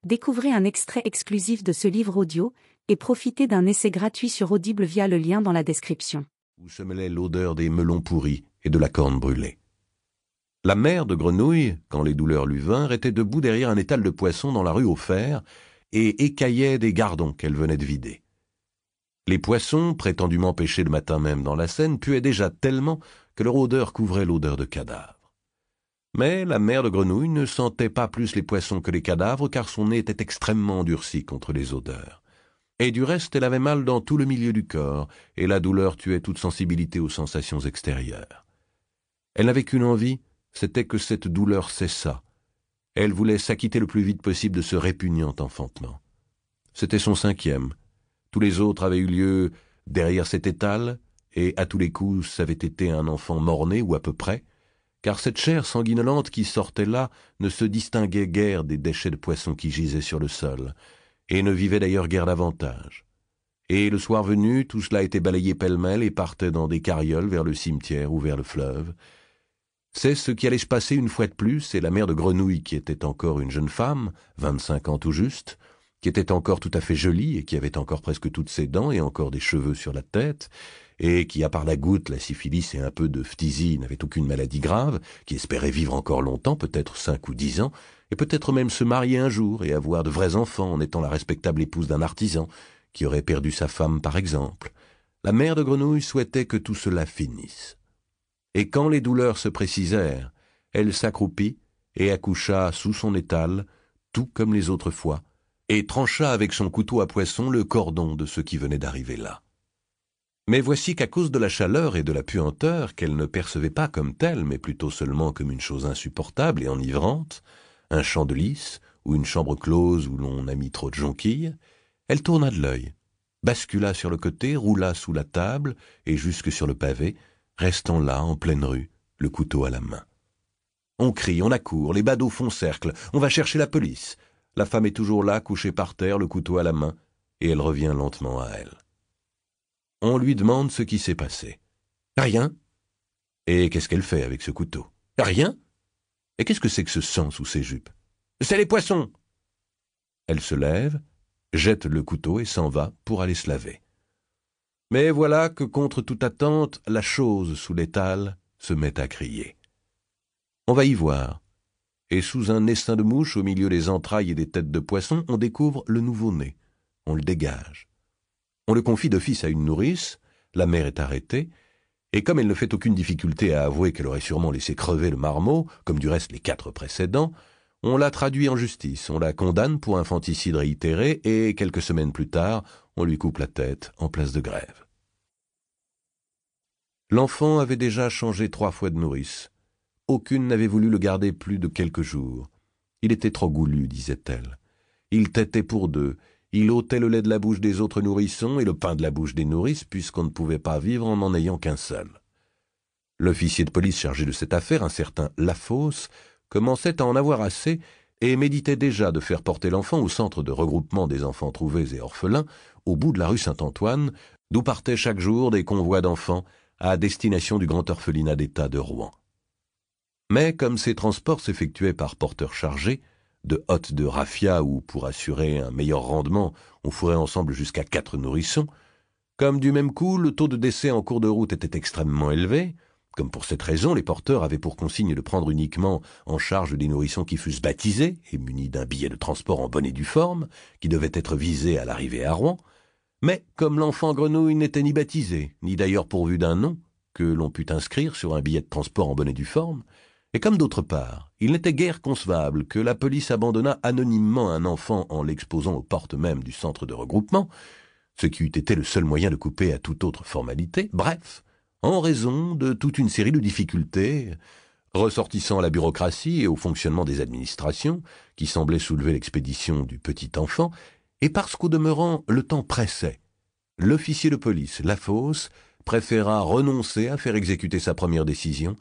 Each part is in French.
Découvrez un extrait exclusif de ce livre audio et profitez d'un essai gratuit sur Audible via le lien dans la description. Où se mêlait l'odeur des melons pourris et de la corne brûlée. La mère de Grenouille, quand les douleurs lui vinrent, était debout derrière un étal de poissons dans la rue au fer et écaillait des gardons qu'elle venait de vider. Les poissons, prétendument pêchés le matin même dans la Seine, puaient déjà tellement que leur odeur couvrait l'odeur de cadavres. Mais la mère de Grenouille ne sentait pas plus les poissons que les cadavres, car son nez était extrêmement endurci contre les odeurs. Et du reste, elle avait mal dans tout le milieu du corps, et la douleur tuait toute sensibilité aux sensations extérieures. Elle n'avait qu'une envie, c'était que cette douleur cessât. Elle voulait s'acquitter le plus vite possible de ce répugnant enfantement. C'était son 5e. Tous les autres avaient eu lieu derrière cet étal, et à tous les coups, ça avait été un enfant mort-né, ou à peu près, car cette chair sanguinolente qui sortait là ne se distinguait guère des déchets de poissons qui gisaient sur le sol, et ne vivait d'ailleurs guère davantage. Et le soir venu, tout cela était balayé pêle-mêle et partait dans des carrioles vers le cimetière ou vers le fleuve. C'est ce qui allait se passer une fois de plus, et la mère de Grenouille, qui était encore une jeune femme, 25 ans tout juste, qui était encore tout à fait jolie et qui avait encore presque toutes ses dents et encore des cheveux sur la tête, et qui, à part la goutte, la syphilis et un peu de phtisie, n'avait aucune maladie grave, qui espérait vivre encore longtemps, peut-être 5 ou 10 ans, et peut-être même se marier un jour et avoir de vrais enfants en étant la respectable épouse d'un artisan, qui aurait perdu sa femme par exemple. La mère de Grenouille souhaitait que tout cela finisse. Et quand les douleurs se précisèrent, elle s'accroupit et accoucha sous son étal, tout comme les autres fois, et trancha avec son couteau à poisson le cordon de ce qui venait d'arriver là. Mais voici qu'à cause de la chaleur et de la puanteur, qu'elle ne percevait pas comme telle, mais plutôt seulement comme une chose insupportable et enivrante, un champ de lys ou une chambre close où l'on a mis trop de jonquilles, elle tourna de l'œil, bascula sur le côté, roula sous la table et jusque sur le pavé, restant là en pleine rue, le couteau à la main. On crie, on accourt, les badauds font cercle, on va chercher la police. La femme est toujours là, couchée par terre, le couteau à la main, et elle revient lentement à elle. On lui demande ce qui s'est passé. Rien. Et qu'est-ce qu'elle fait avec ce couteau? Rien. Et qu'est-ce que c'est que ce sang sous ses jupes? C'est les poissons. Elle se lève, jette le couteau et s'en va pour aller se laver. Mais voilà que, contre toute attente, la chose sous l'étal se met à crier. On va y voir. Et sous un essaim de mouches, au milieu des entrailles et des têtes de poisson, on découvre le nouveau-né. On le dégage. On le confie d'office à une nourrice, la mère est arrêtée, et comme elle ne fait aucune difficulté à avouer qu'elle aurait sûrement laissé crever le marmot, comme du reste les 4 précédents, on la traduit en justice, on la condamne pour infanticide réitéré, et quelques semaines plus tard, on lui coupe la tête en place de grève. L'enfant avait déjà changé 3 fois de nourrice. Aucune n'avait voulu le garder plus de quelques jours. Il était trop goulu, disait-elle. Il tétait pour 2. Il ôtait le lait de la bouche des autres nourrissons et le pain de la bouche des nourrices, puisqu'on ne pouvait pas vivre en n'en ayant qu'un seul. L'officier de police chargé de cette affaire, un certain Lafosse, commençait à en avoir assez et méditait déjà de faire porter l'enfant au centre de regroupement des enfants trouvés et orphelins, au bout de la rue Saint-Antoine, d'où partaient chaque jour des convois d'enfants à destination du grand orphelinat d'État de Rouen. Mais comme ces transports s'effectuaient par porteurs chargés, de hôtes de raffia où, pour assurer un meilleur rendement, on fourrait ensemble jusqu'à 4 nourrissons, comme du même coup le taux de décès en cours de route était extrêmement élevé, comme pour cette raison les porteurs avaient pour consigne de prendre uniquement en charge des nourrissons qui fussent baptisés et munis d'un billet de transport en bonne et due forme, qui devait être visé à l'arrivée à Rouen, mais comme l'enfant Grenouille n'était ni baptisé, ni d'ailleurs pourvu d'un nom, que l'on pût inscrire sur un billet de transport en bonne et due forme, et comme d'autre part, il n'était guère concevable que la police abandonnât anonymement un enfant en l'exposant aux portes même du centre de regroupement, ce qui eût été le seul moyen de couper à toute autre formalité, bref, en raison de toute une série de difficultés ressortissant à la bureaucratie et au fonctionnement des administrations, qui semblaient soulever l'expédition du petit enfant, et parce qu'au demeurant le temps pressait, l'officier de police, Lafosse, préféra renoncer à faire exécuter sa première décision,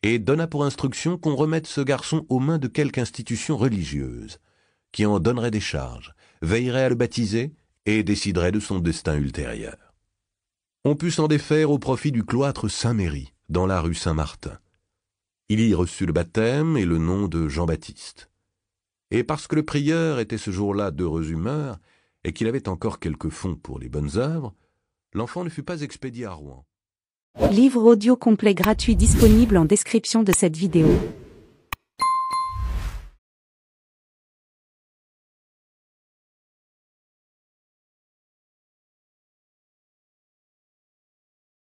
et donna pour instruction qu'on remette ce garçon aux mains de quelque institution religieuse, qui en donnerait des charges, veillerait à le baptiser et déciderait de son destin ultérieur. On put s'en défaire au profit du cloître Saint-Méry, dans la rue Saint-Martin. Il y reçut le baptême et le nom de Jean-Baptiste. Et parce que le prieur était ce jour-là d'heureuse humeur, et qu'il avait encore quelques fonds pour les bonnes œuvres, l'enfant ne fut pas expédié à Rouen. Livre audio complet gratuit disponible en description de cette vidéo.